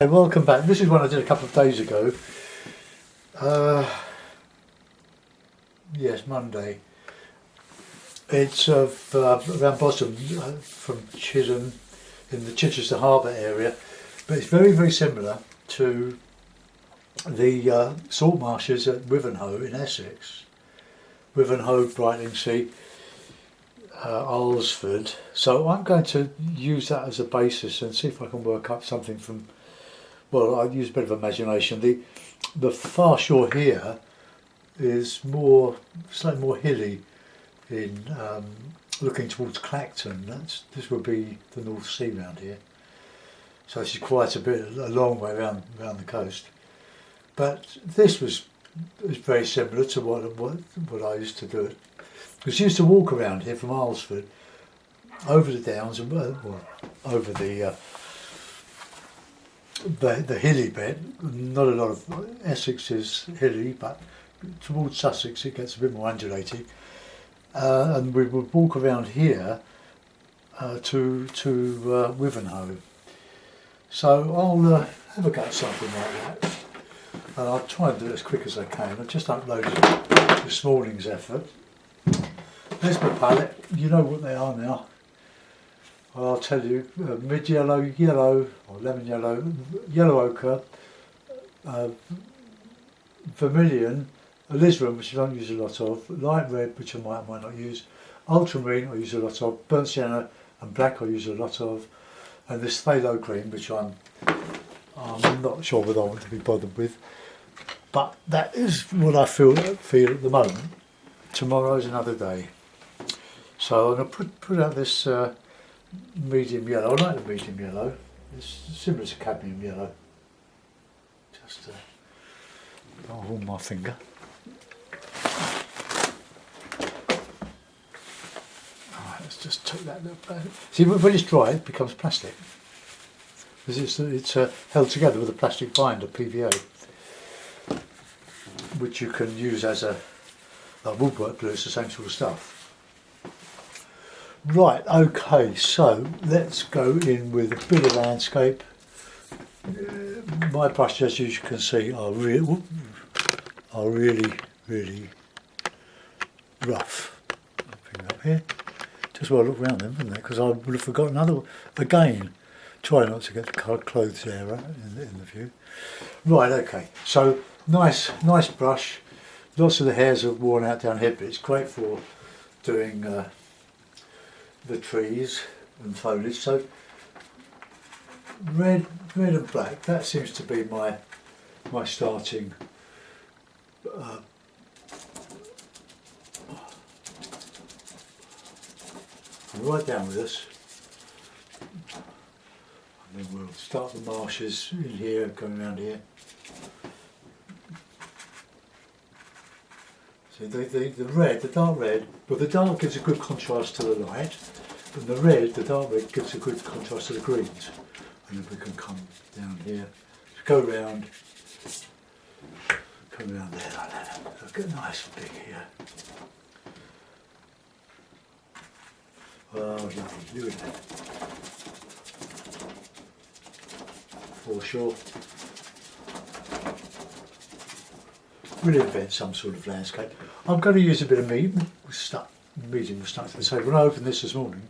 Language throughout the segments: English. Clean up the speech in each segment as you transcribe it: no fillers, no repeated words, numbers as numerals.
Hey, welcome back. This is one I did a couple of days ago. Yes, Monday. It's around Boston, from Chisholm in the Chichester Harbour area, but it's very, very similar to the salt marshes at Wivenhoe in Essex. Wivenhoe, Brightlingsea, Alresford. So I'm going to use that as a basis and see if I can work up something from. Well, I use a bit of imagination. The far shore here is slightly more hilly in looking towards Clacton. This would be the North Sea round here. So this is quite a long way around the coast. But this was very similar to what I used to do. Because I used to walk around here from Alresford over the downs and over the hilly bit. Not a lot of Essex is hilly, but towards Sussex it gets a bit more undulating. And we would walk around here to Wivenhoe. So I'll have a go at something like that. And I'll try and do it as quick as I can. I've just uploaded this morning's effort. There's my palette. You know what they are now. I'll tell you, mid-yellow, yellow, or lemon yellow, yellow ochre, vermilion, alizarin, which I don't use a lot of, light red, which I might not use, ultramarine I use a lot of, burnt sienna and black I use a lot of, and this phthalo green, which I'm not sure whether I want to be bothered with, but that is what I feel at the moment. Tomorrow's another day. So I'm going to put out this medium yellow. I like the medium yellow. It's similar to cadmium yellow. Just I'll hold my finger. Alright, let's just take that little bit. See, when it's dry, it becomes plastic. Because it's held together with a plastic binder, PVA, which you can use as a woodwork glue. It's the same sort of stuff. Right, okay, so let's go in with a bit of landscape. My brushes, as you can see, are really, really rough. I'll bring it up here. Just while I look around them, isn't it? Because I would have forgotten another. Again, try not to get the clothes there in the view. Right, okay, so nice brush. Lots of the hairs are worn out down here, but it's great for doing the trees and foliage. So red and black, that seems to be my starting right down with this, and then we'll start the marshes in here, going around here. So the red, the dark red, well, the dark gives a good contrast to the light, and the dark red gives a good contrast to the greens. And then we can come down here, go round there like that. So get nice and big here. Oh, lovely, look at that. For sure. We'll invent some sort of landscape. I'm going to use a bit of medium stuck to the table. When I opened this morning,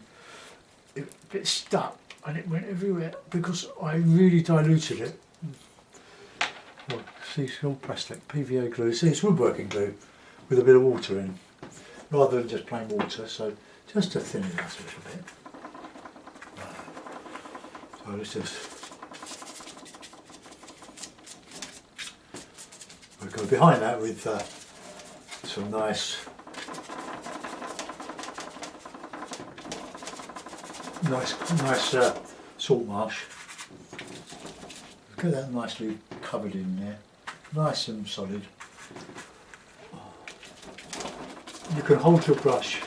it a bit stuck and it went everywhere because I really diluted it. Well, see, it's all plastic, PVA glue. See, it's woodworking glue with a bit of water in, rather than just plain water. So just to thin it out a little bit. So let's just. We'll go behind that with some nice salt marsh. Get that nicely covered in there, nice and solid. You can hold your brush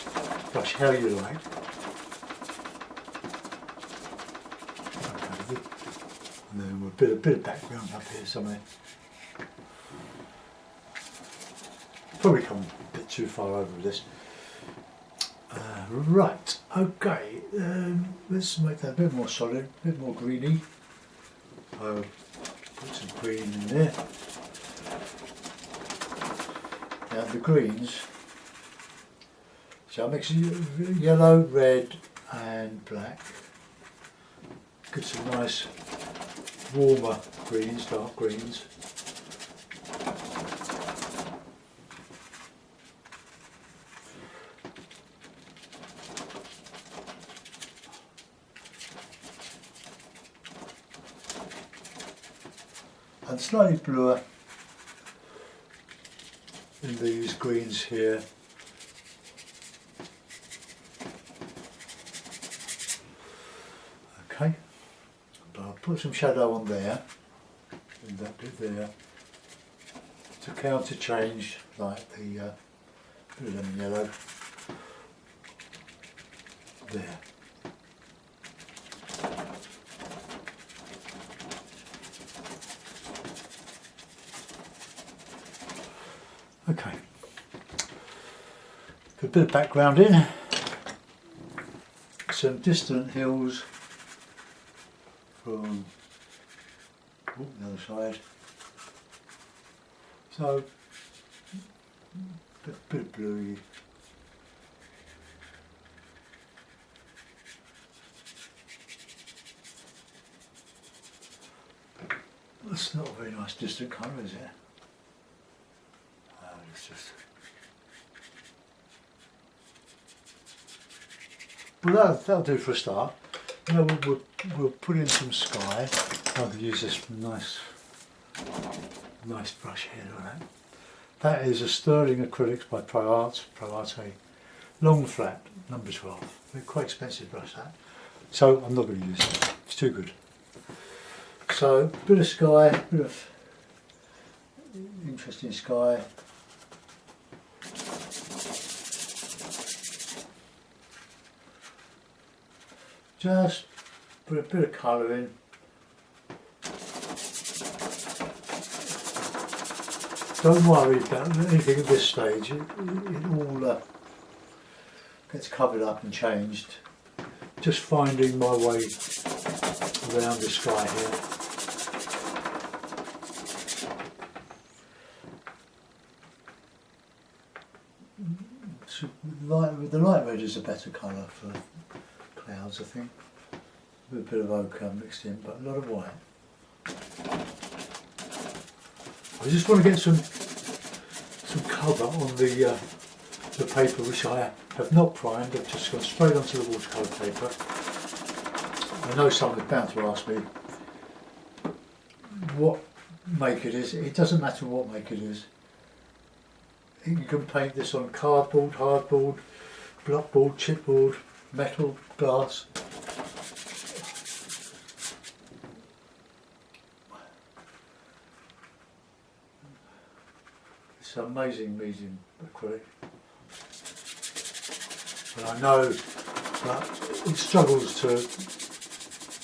how you like. Okay. And then a bit of background up here somewhere. Probably come a bit too far over with this. Right, okay, let's make that a bit more solid, a bit more greeny. Put some green in there. Now the greens, so I mix yellow, red and black. Get some nice warmer greens, dark greens. And slightly bluer in these greens here. Okay, but I'll put some shadow on there, in that bit there, to counter change like the bit of lemon yellow there. Okay, put a bit of background in, some distant hills from the other side, so a bit of bluey. That's not a very nice distant colour, is it? It's just... Well, that'll do for a start. Now we'll put in some sky. I could use this nice brush here like that. That is a sterling acrylics by Pro Arte, long flat, number 12. They're quite expensive brush that. So I'm not going to use it. It's too good. So a bit of sky, a bit of interesting sky. Just put a bit of colour in. Don't worry about anything at this stage, it all gets covered up and changed. Just finding my way around the sky here. So the light red is a better colour for clouds, I think. With a bit of ochre mixed in, but a lot of white. I just want to get some colour on the paper, which I have not primed. I've just gone straight onto the watercolour paper. I know someone is bound to ask me what make it is. It doesn't matter what make it is. You can paint this on cardboard, hardboard, blockboard, chipboard, metal, glass. It's an amazing medium acrylic. And I know that it struggles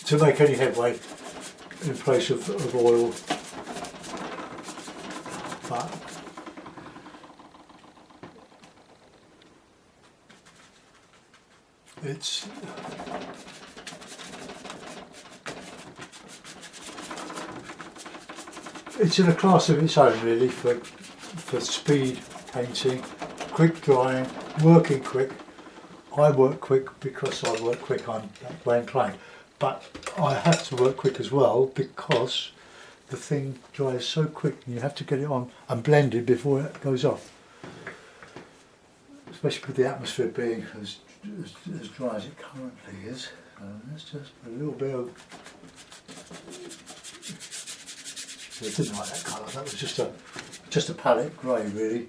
to make any headway in place of oil, but it's in a class of its own really for speed painting, quick drying, working quick. I work quick because I work quick, I'm that way inclined, but I have to work quick as well because the thing dries so quick and you have to get it on and blended before it goes off. Especially with the atmosphere being as dry as it currently is. So that's just a little bit of... I didn't like that colour, that was just a palette grey really.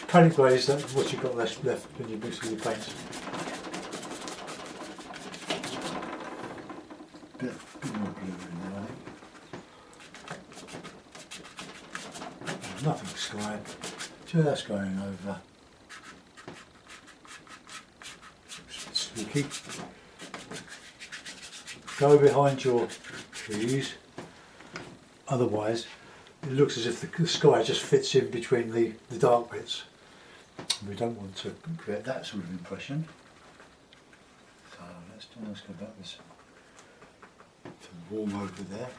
Palette grey is what you've got left when you mix with your paints. Bit more blue in there, I think. Nothing sky, just going over. Spooky. Go behind your trees, otherwise it looks as if the sky just fits in between the dark bits. We don't want to create that sort of impression. So let's go back this Warm over there.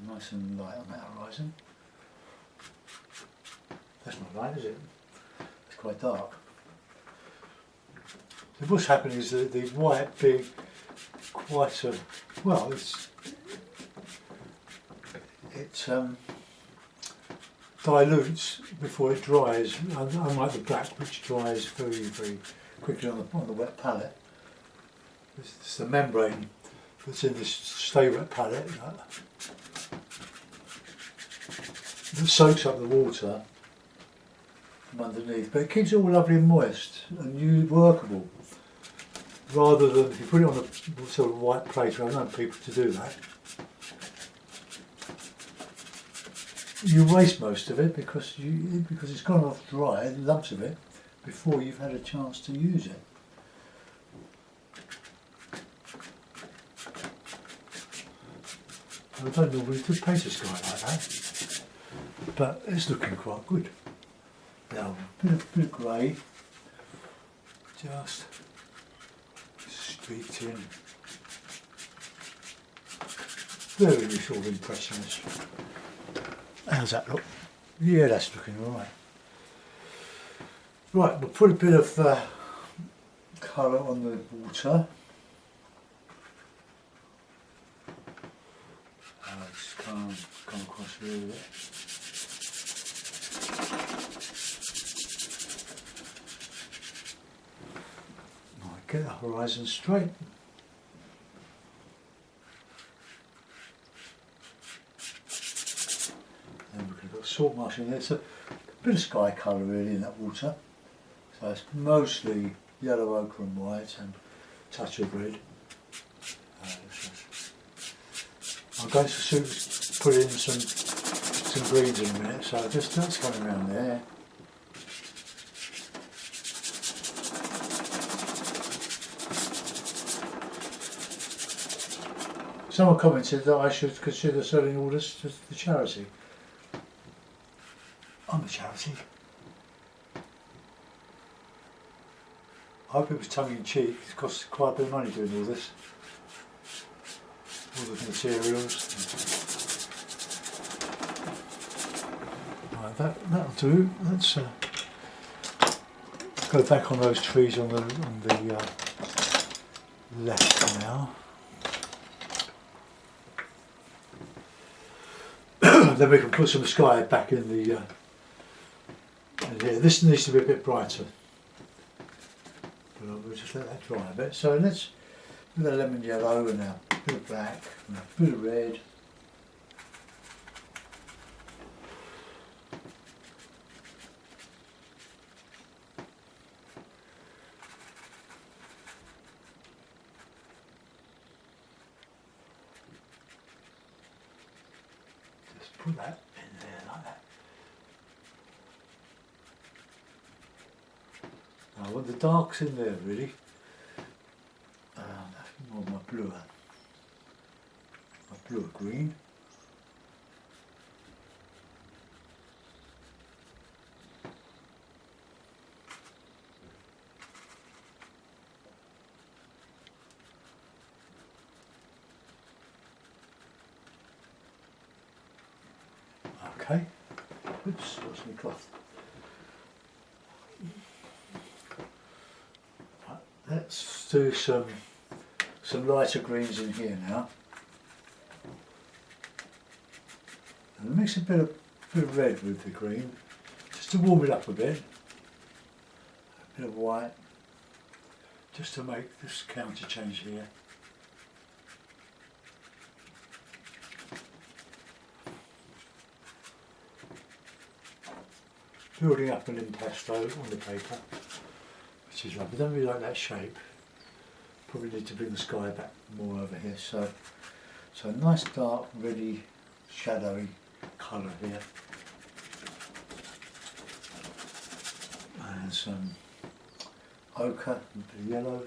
Nice and light on that horizon. That's not light, is it? It's quite dark. So what's happening is that the white being quite a well, it dilutes before it dries, unlike the black, which dries very, very quickly on the wet palette. It's the membrane that's in this stay wet palette that soaks up the water from underneath, but it keeps it all lovely and moist and workable. Rather than if you put it on a sort of white plate, I've known people to do that. You waste most of it because it's gone off dry, lumps of it, before you've had a chance to use it. I don't normally do paint a sky like that, but it's looking quite good. Now, a bit of grey, just streaked in. Very sort of impressionist. How's that look? Yeah, that's looking alright. Right, we'll put a bit of colour on the water. Just come across here with it. Might get the horizon straight. Saltmarsh in there. It's a bit of sky colour really in that water. So it's mostly yellow, ochre and white and a touch of red. I'm going to put in some greens in a minute, so just that's coming around there. Someone commented that I should consider selling all this to the charity. I'm a charity. I hope it was tongue in cheek. It costs quite a bit of money doing all this. All the materials. Right, that'll do. Let's go back on those trees on the left now. Then we can put some sky back in the. Yeah, this needs to be a bit brighter, but we'll just let that dry a bit. So let's do the lemon yellow and a bit of black and a bit of red. Just put that in there like that. I want the darks in there really. That's more my bluer green. Okay. Oops, lost my cloth. Let's do some lighter greens in here now, and mix a bit of red with the green, just to warm it up a bit. A bit of white, just to make this counter change here. Building up an impasto on the paper, which is lovely. I don't really like that shape. Probably need to bring the sky back more over here. So a nice dark, really shadowy colour here. And some ochre and a bit of yellow.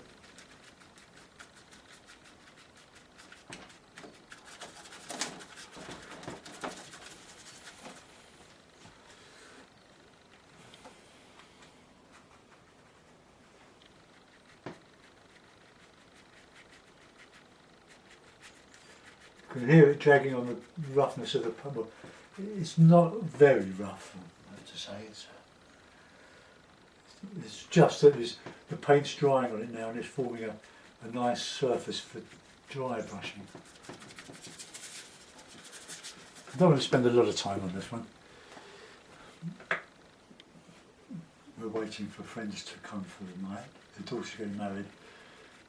can hear it dragging on the roughness of the pebble. It's not very rough, I have to say. It's just that the paint's drying on it now and it's forming a nice surface for dry brushing. I don't want to spend a lot of time on this one. We're waiting for friends to come for the night. The daughter's getting married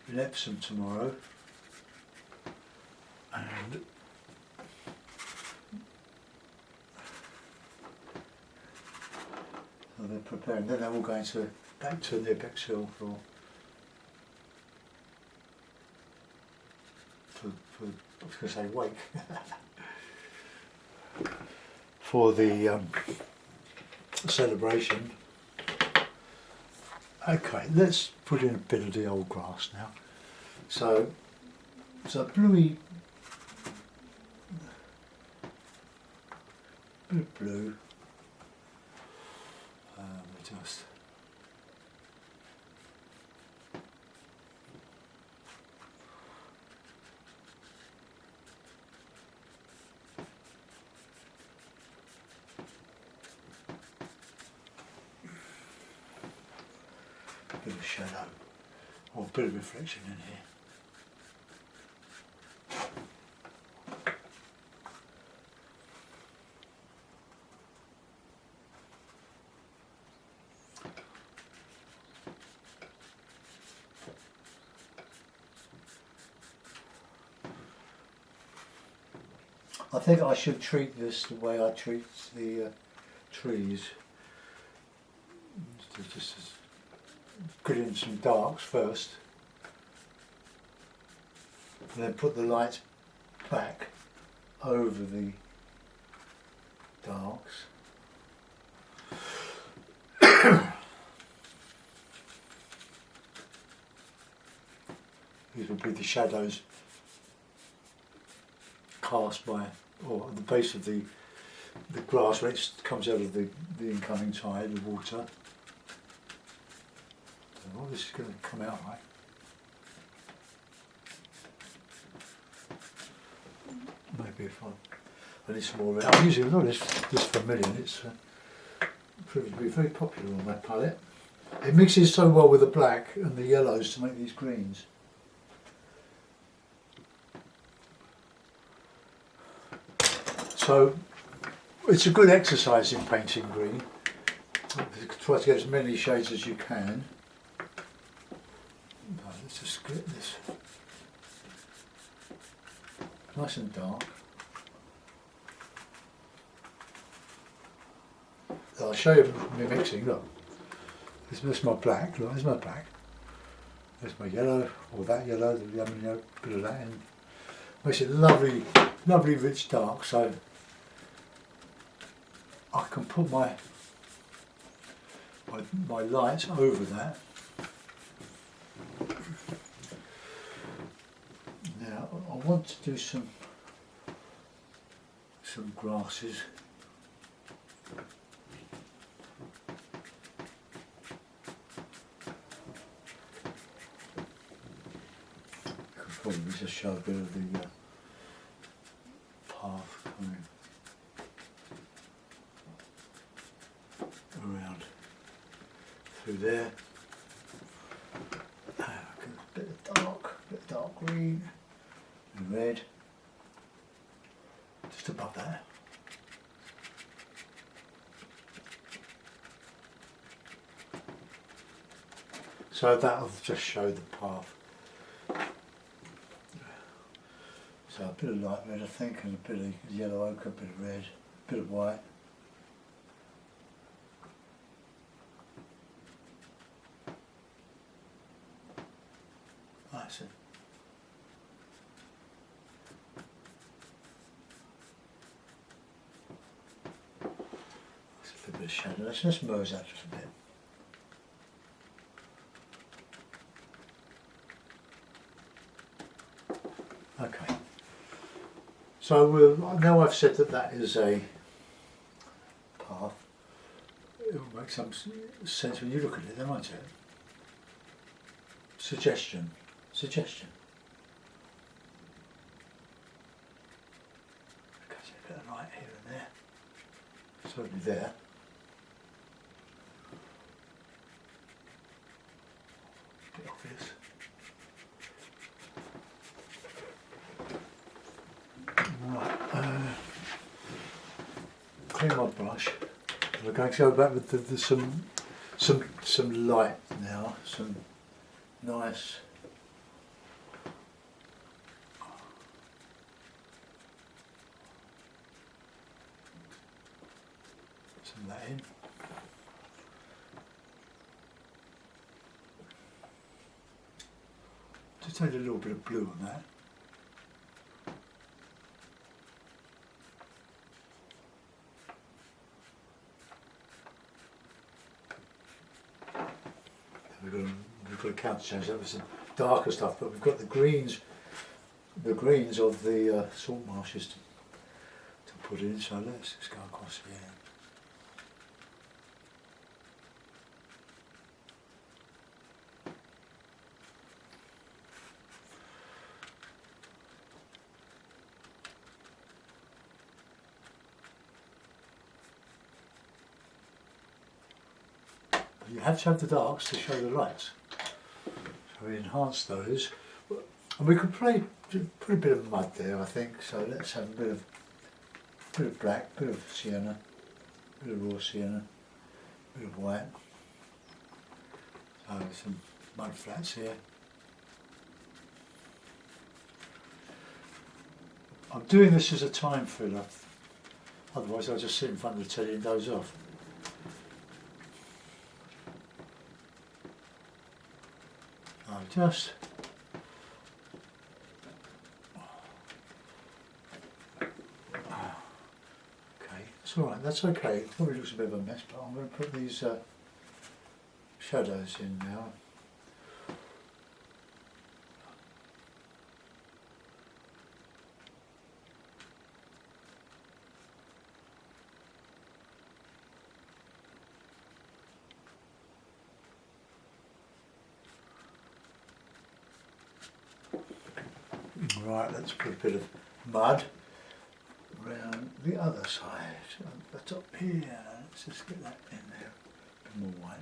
in Epsom tomorrow. And so they're preparing. Then they're all going back to near Bexhill for I was going to say wake for the celebration. Okay, let's put in a bit of the old grass now. So bluey, bit of blue. We just bit of shadow, or a bit of reflection in here. I think I should treat this the way I treat the trees. Just get in some darks first, and then put the lights back over the darks. These will be the shadows cast by, or at the base of the grass when it comes out of the incoming tide of water. Oh, this is going to come out right. Maybe if I need some more red. I'm using a lot of this vermilion. It's proving to be very popular on my palette. It mixes so well with the black and the yellows to make these greens. So it's a good exercise in painting green. Try to get as many shades as you can. Let's just get this nice and dark. I'll show you me mixing. Look, this is my black. Look, there's my black. There's my yellow, or that yellow, the lemon yellow, bit of that in. Makes it lovely, lovely rich dark. So I can put my lights over that. Now I want to do some grasses. Could probably just show a bit of the path coming around through there. A bit of dark green and red, just above that. So that'll just show the path. So a bit of light red I think, and a bit of yellow ochre, a bit of red, a bit of white. That's it. That's a bit of shadow. Let's just merge that just a bit. Okay. So now I've said that is a path. It will make some sense when you look at it, then, won't it? Suggestion. here and there. Certainly there. Bit obvious. Right. Clean my brush. We're going to go back with some light now. Some nice. Some of that in. Just add a little bit of blue on that. We've got to counter change that with some darker stuff, but we've got the greens of the salt marshes to put in. So let's just go across here. You have to have the darks to show the lights. So we enhance those. And we could put a bit of mud there, I think. So let's have a bit of black, bit of sienna, bit of raw sienna, bit of white. So some mud flats here. I'm doing this as a time filler. Otherwise I'll just sit in front of the telly and doze off. Just okay, it's alright, that's okay. It probably looks a bit of a mess, but I'm going to put these shadows in now. Right, let's put a bit of mud around the other side, the top here. Let's just get that in there, a bit more white.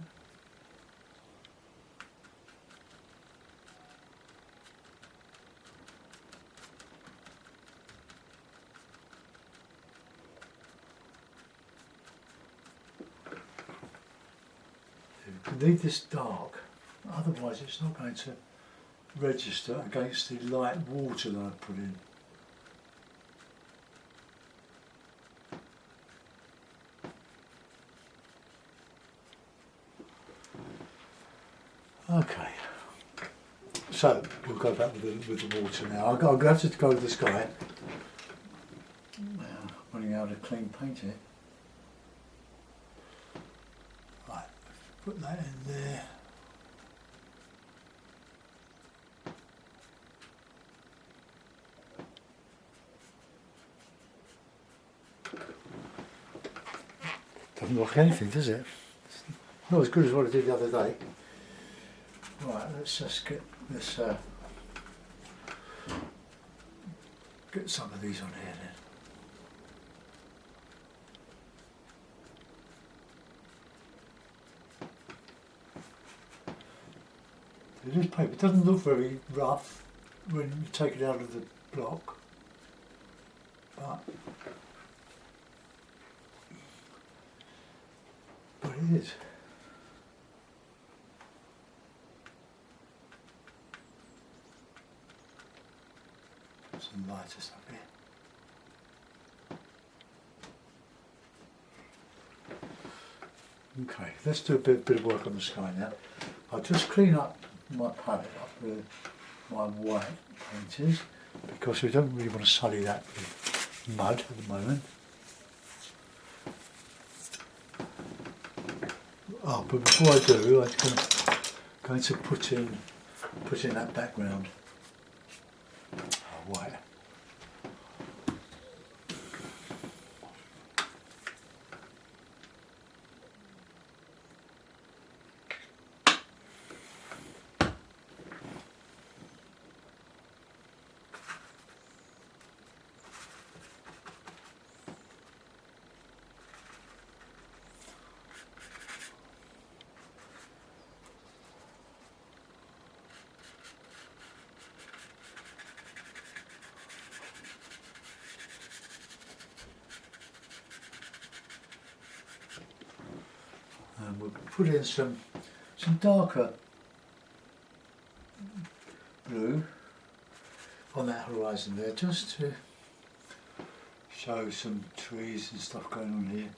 You need this dark, otherwise it's not going to register against the light water that I put in. Okay, so we'll go back with the water now. I'm going to have to go with this guy. Running out of clean paint here. Right, put that in there. Doesn't look like anything, does it? It's not as good as what I did the other day. Right, let's just get this, get some of these on here then. It is paper. It doesn't look very rough when you take it out of the block, but it is. Some lighter stuff here. Okay, let's do a bit of work on the sky now. I'll just clean up my palette up with my white painters because we don't really want to sully that with mud at the moment. Oh, but before I do, I'm going to put in that background. White. put in some darker blue on that horizon there, just to show some trees and stuff going on here.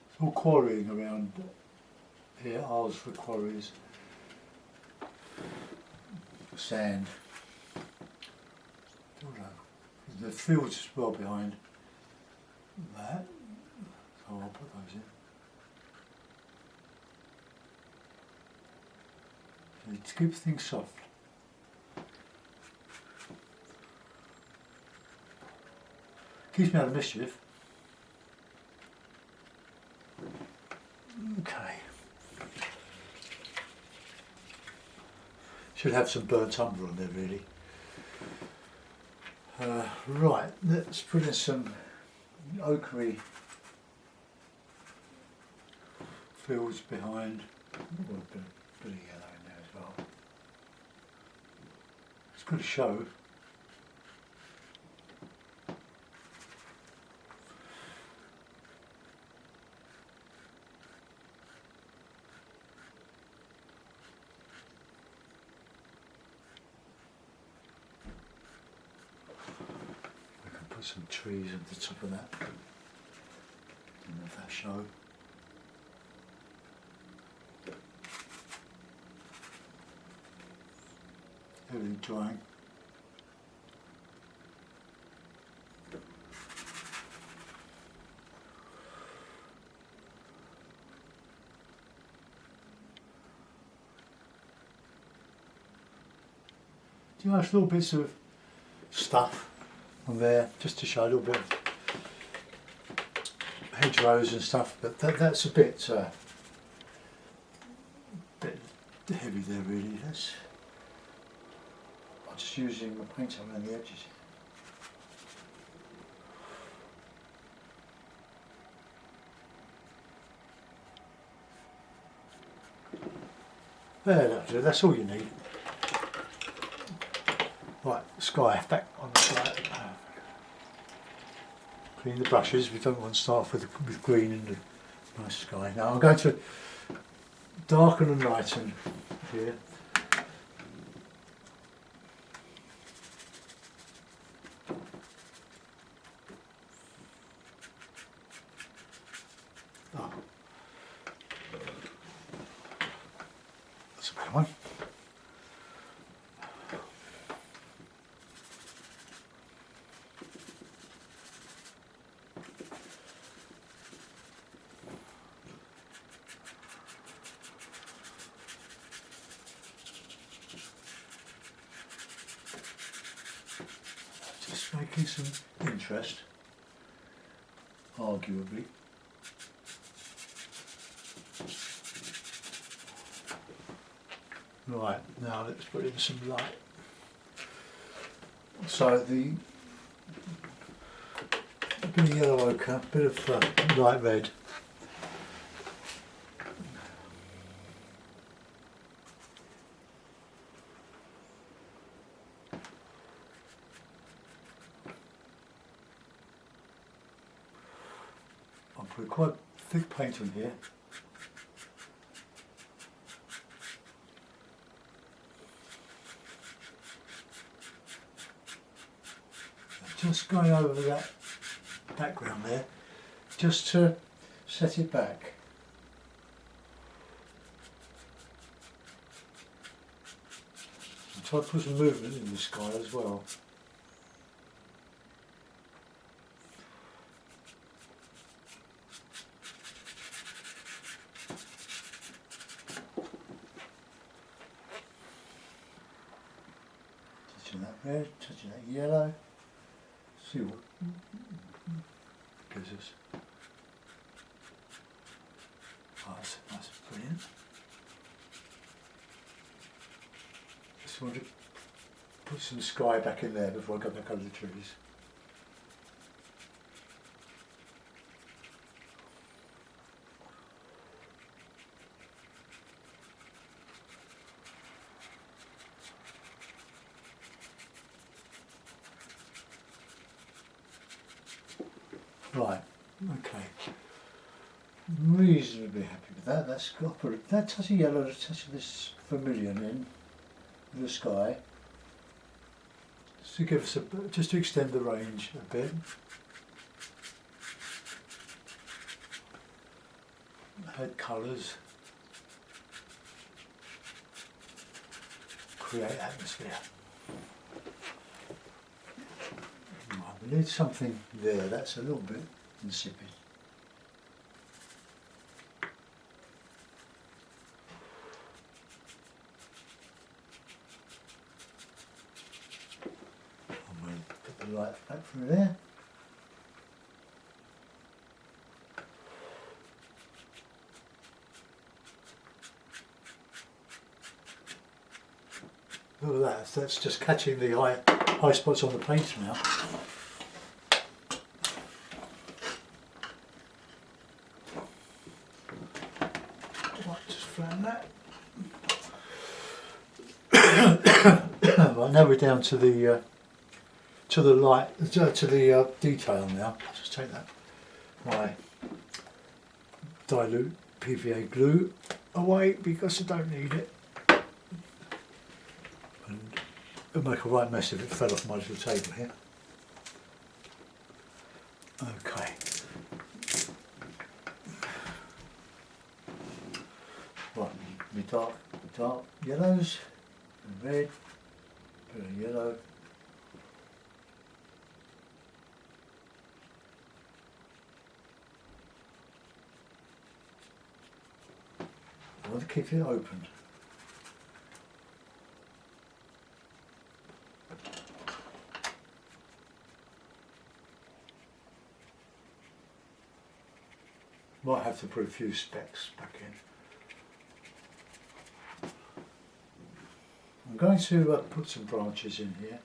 It's all quarrying around here, R's for quarries, sand. The field's just well behind that, so I'll put those in. To keep things soft. Keeps me out of mischief. Okay. Should have some burnt umber on there really. Right, let's put in some ochre fields behind. A bit of yellow in there as well. It's good to show. Some trees at the top of that, and let that show. Everything drying. Nice little bits of stuff on there, just to show a little bit of hedgerows and stuff, but that's a bit heavy there really. I'm just using my paint around the edges. There, that'll do. That's all you need. Right, sky, back on the sky. Clean the brushes. We don't want to start off with green and the nice sky. Now I'm going to darken and lighten here. Oh. That's a better one. Making some interest, arguably. Right, now let's put in some light. So the bit of yellow ochre, a bit of light red. Put quite thick paint on here. Just going over that background there, just to set it back. I'll try to put some movement in the sky as well. Touching that red, touching that yellow. See what gives us. Oh, that's brilliant. Just want to put some sky back in there before I go back over the trees. Right, okay. reasonably happy with that. That's got that touch of yellow, a touch of this vermilion in the sky, just to give us just to extend the range a bit. Add colours, create atmosphere. We need something there. That's a little bit insipid. I'm going to put the light back through there. Look at that, that's just catching the high spots on the paint now. Right, just flatten that. Right, now we're down to the light, to the detail now. I'll just take that, my dilute PVA glue away because I don't need it. And it'll make a right mess if it fell off my little table here. Okay. Right, my dark yellows, and red, bit of yellow. I want to keep it open. Might have to put a few specks back in. I'm going to put some branches in here.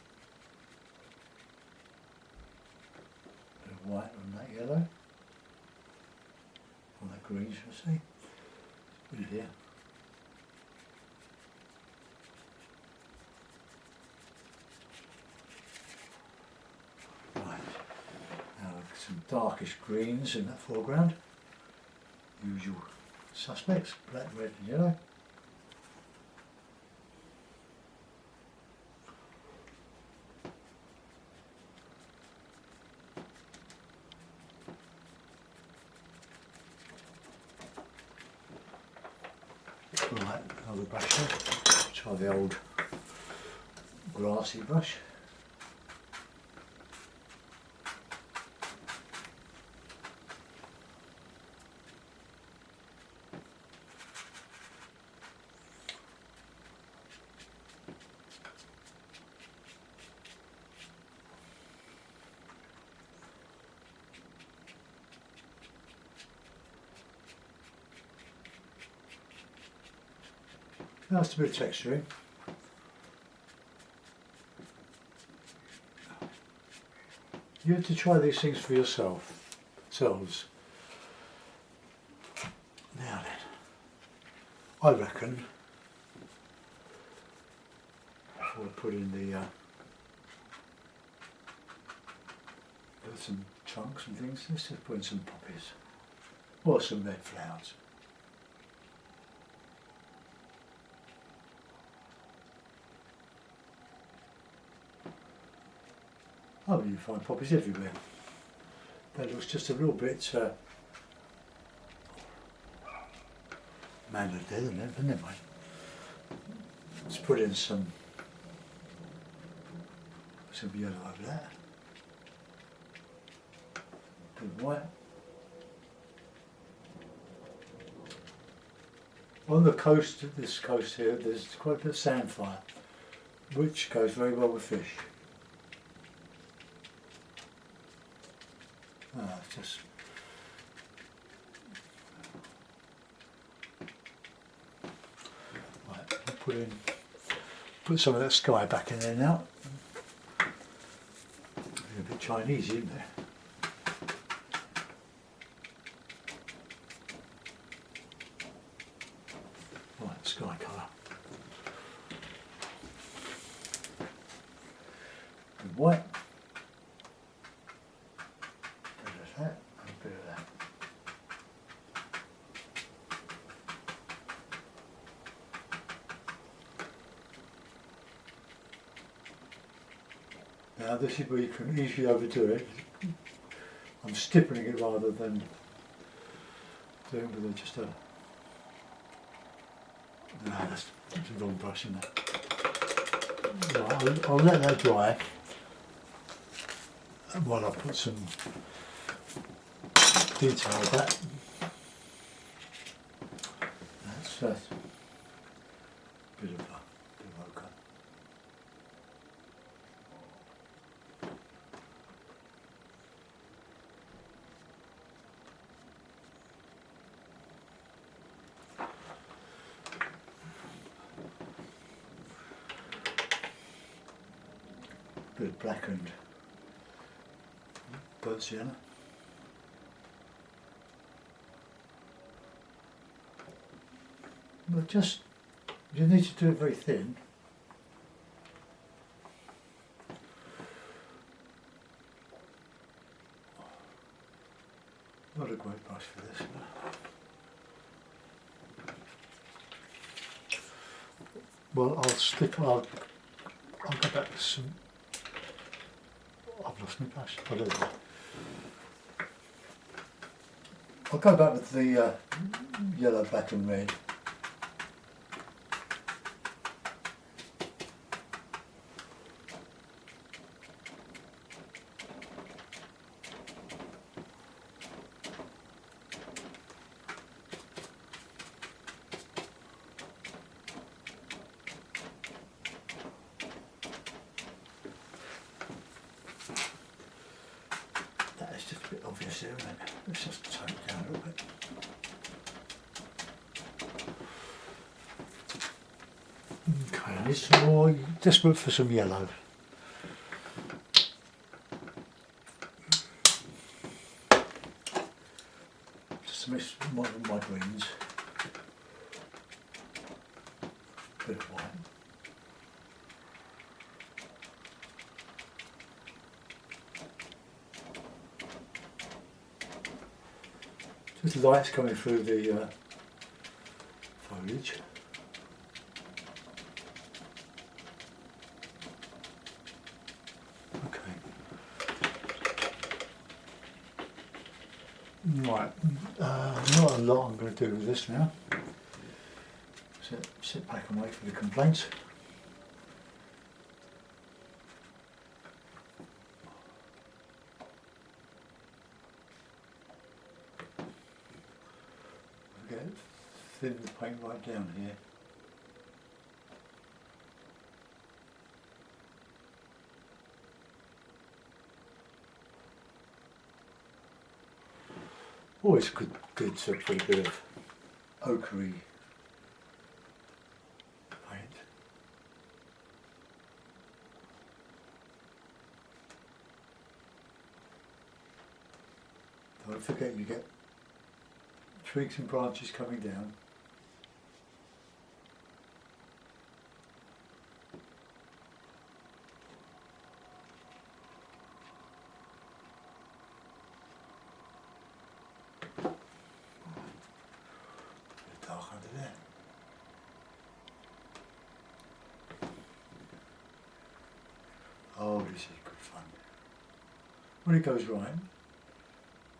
A bit of white on that yellow, on that green, shall I say. In here. Right, now some darkish greens in that foreground. Usual suspects, black, red and yellow. Right, another brush here. Try the old grassy brush. Now it's a bit of texturing. You have to try these things for yourselves. Now then, I reckon, before I put in the some trunks and things, let's just put in some poppies or some red flowers. Oh, you find poppies everywhere. That looks just a little bit mannered there, doesn't it, mate? Let's put in some yellow over there. Bit of white. On the coast, this coast here, there's quite a bit of sandfire, which goes very well with fish. Just right, I'll put some of that sky back in there now. A bit Chinese, isn't there? Right, sky colour. And white. That, and a bit of that. Now this is where you can easily overdo it. I'm stippling it rather than doing with just a... No, that's the wrong brush in there. Right, I'll let that dry while I put some detail with that. That's a bit of ochre. Bit of blackened burnt sienna. But just, you need to do it very thin. Not a great brush for this one. Well, I'll go back to some... I've lost my brush. I'll go back with the yellow, black and red. Just a bit obvious there, isn't it? Let's just tone it down a little bit. Okay, I need some more, desperate for some yellow. Just a mix of my greens. A bit of white. Just the light's coming through the foliage. Okay. Right, not a lot I'm going to do with this now. Sit back and wait for the complaints. Thin the paint right down here. Always good to put a bit of ochre paint. Don't forget you get twigs and branches coming down. Dark under there. Oh, this is good fun. When it goes right,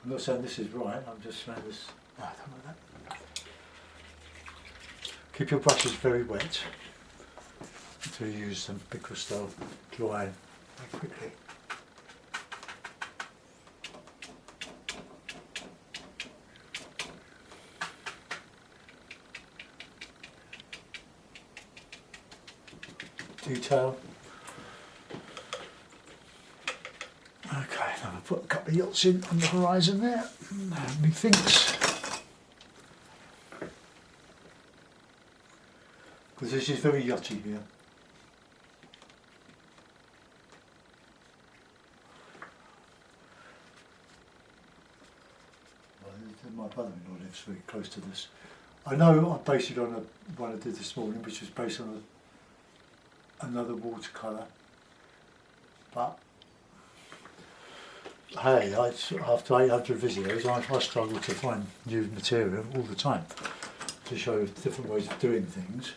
I'm not saying this is right, I'm just saying this. No, I don't like that. Keep your brushes very wet until you use them because they'll dry very quickly. Detail. Okay, now I'll put a couple of yachts in on the horizon there. Methinks. Because this is very yachty here. Well, my brother-in-law lives very close to this. I know I based it on one I did this morning, which was based on another watercolour. But hey, after 800 videos, I struggle to find new material all the time to show different ways of doing things.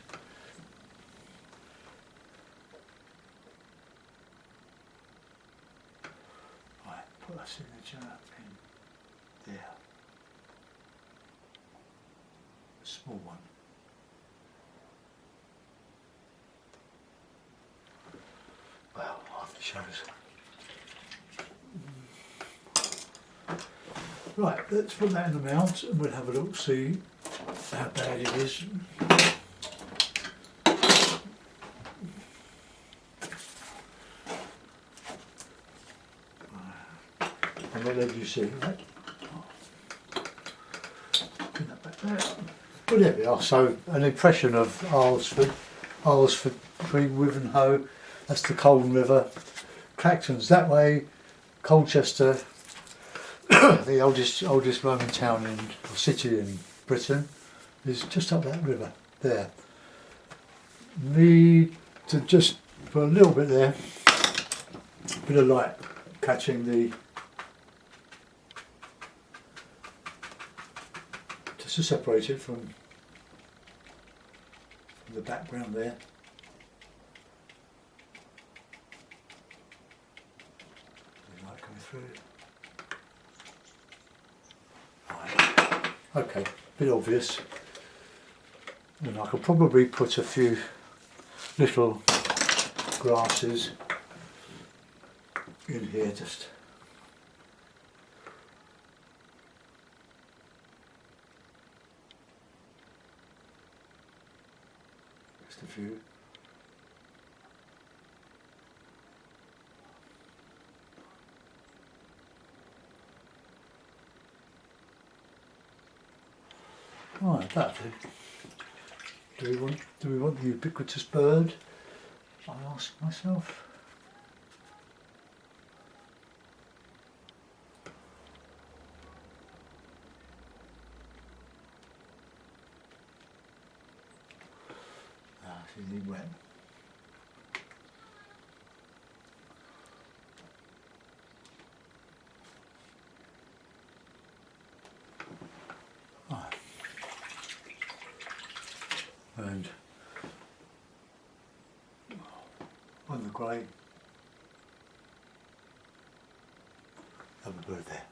my signature in there. A small one. Well, I think it shows. Right, let's put that in the mount and we'll have a look, see how bad it is. And we'll let you see, right? Put that back there. Well, there we are. So, an impression of Alresford between Wivenhoe, that's the Colne River. Clacton's that way, Colchester, the oldest Roman town or city in Britain, is just up that river there. Need to just put a little bit there, a bit of light catching just to separate it from the background there. The light coming through it. Okay, a bit obvious, and I could probably put a few little grasses in here, just a few. Right, that's it. Do we want the ubiquitous bird? I ask myself. Is he wet? Right. And on the grey, have a bird there.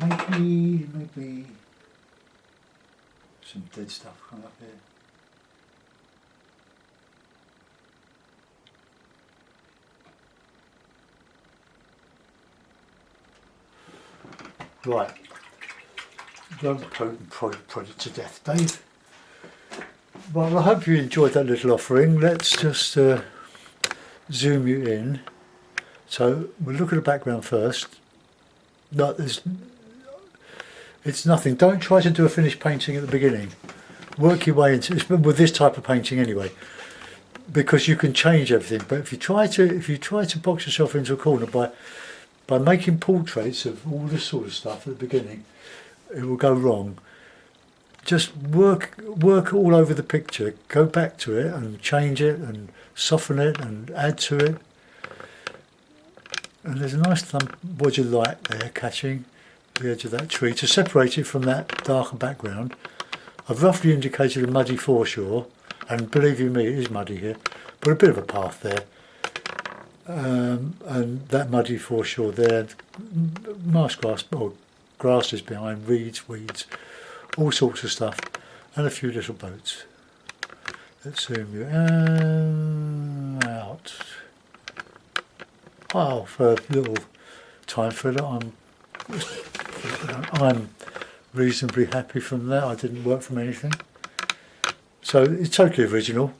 And maybe some dead stuff coming up here. Right, don't prod it to death, Dave. Well, I hope you enjoyed that little offering. Let's just zoom you in. So we'll look at the background first. No, it's nothing. Don't try to do a finished painting at the beginning. Work your way into it with this type of painting anyway, because you can change everything. But if you try to box yourself into a corner by making portraits of all this sort of stuff at the beginning, it will go wrong. Just work all over the picture. Go back to it and change it and soften it and add to it. And there's a nice wedge of light there catching the edge of that tree to separate it from that darker background. I've roughly indicated a muddy foreshore, and believe you me, it is muddy here, but a bit of a path there. And that muddy foreshore there, marsh grass, or grasses behind, reeds, weeds, all sorts of stuff, and a few little boats. Let's zoom you out. Wow, for a little time filler, I'm reasonably happy from that. I didn't work from anything, so it's totally original.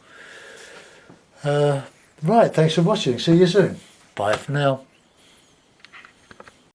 Right, thanks for watching. See you soon. Bye for now.